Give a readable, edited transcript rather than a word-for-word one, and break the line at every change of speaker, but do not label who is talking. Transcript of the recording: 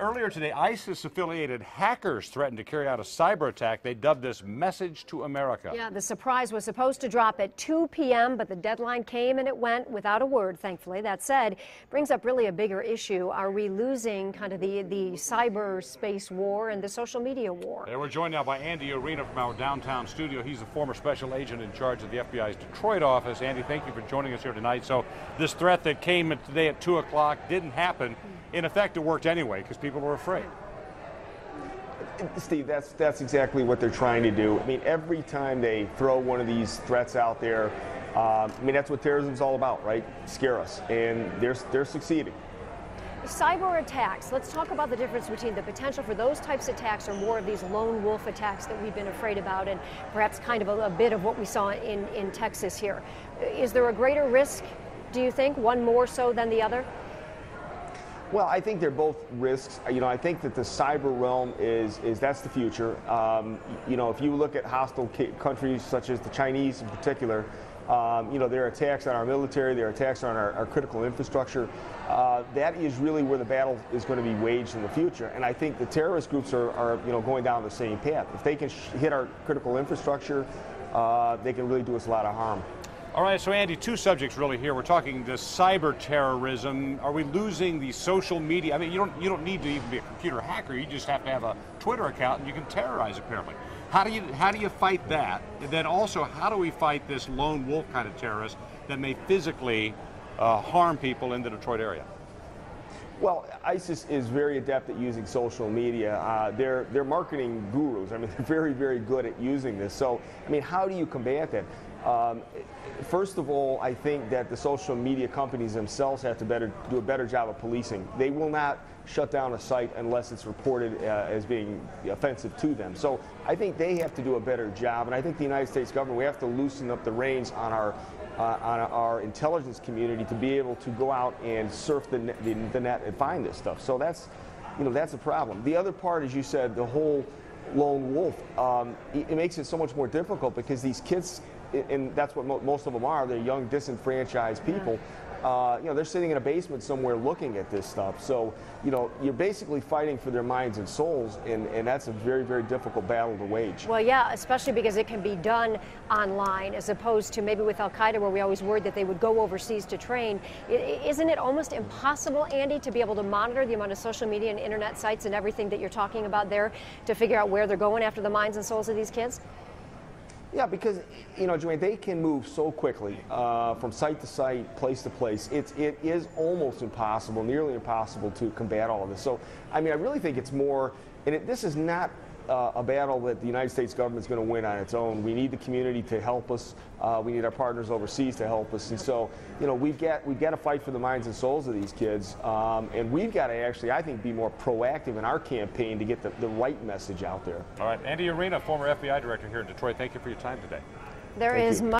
Earlier today, ISIS-affiliated hackers threatened to carry out a cyber attack. They dubbed this Message to America.
Yeah, the surprise was supposed to drop at 2 p.m., but the deadline came and it went without a word, thankfully. That said, brings up really a bigger issue. Are we losing kind of the cyberspace war and the social media war?
We're joined now by Andy Arena from our downtown studio. He's a former special agent in charge of the FBI's Detroit office. Andy, thank you for joining us here tonight. So this threat that came today at 2 o'clock didn't happen. In effect, it worked anyway because people were afraid.
Steve, that's exactly what they're trying to do. I mean, every time they throw one of these threats out there, I mean, that's what terrorism's all about, right? Scare us, and they're succeeding.
Cyber attacks. Let's talk about the difference between the potential for those types of attacks or more of these lone wolf attacks that we've been afraid about, and perhaps kind of a bit of what we saw in Texas here. Is there a greater risk, do you think, one more so than the other?
Well, I think they're both risks. You know, I think that the cyber realm that's the future. You know, if you look at hostile countries such as the Chinese in particular, you know, there are attacks on our military, there are attacks on our critical infrastructure. That is really where the battle is going to be waged in the future. And I think the terrorist groups are you know, going down the same path. If they can hit our critical infrastructure, they can really do us a lot of harm.
All right, so Andy, two subjects really here. We're talking this cyber terrorism. Are we losing the social media? I mean, you don't need to even be a computer hacker. You just have to have a Twitter account, and you can terrorize apparently. How do you fight that? And then also, how do we fight this lone wolf kind of terrorist that may physically harm people in the Detroit area?
Well, ISIS is very adept at using social media. They're marketing gurus. I mean, they're very, very good at using this. So, I mean, how do you combat that? First of all, I think that the social media companies themselves have to do a better job of policing. They will not shut down a site unless it's reported as being offensive to them. So I think they have to do a better job, and I think the United States government, we have to loosen up the reins on our intelligence community to be able to go out and surf the net and find this stuff. So that's a problem. The other part, as you said, the whole lone wolf, it makes it so much more difficult because these kids, and that's what most of them are, they're young, disenfranchised people. You know, they're sitting in a basement somewhere looking at this stuff. So, you know, you're basically fighting for their minds and souls, and that's a very, very difficult battle to wage.
Well, yeah, especially because it can be done online as opposed to maybe with Al-Qaeda, where we always worried that they would go overseas to train. Isn't it almost impossible, Andy, to be able to monitor the amount of social media and internet sites and everything that you're talking about there to figure out where they're going after the minds and souls of these kids?
Yeah, because, you know, Joanne, they can move so quickly from site to site, place to place. It is almost impossible, nearly impossible to combat all of this. So, I mean, I really think it's more, and this is not a battle that the United States government is going to win on its own. We need the community to help us. We need our partners overseas to help us. And so, you know, we've got to fight for the minds and souls of these kids. And we've got to actually, I think, be more proactive in our campaign to get the right message out there.
All right, Andy Arena, former FBI director here in Detroit. Thank you for your time today.
There is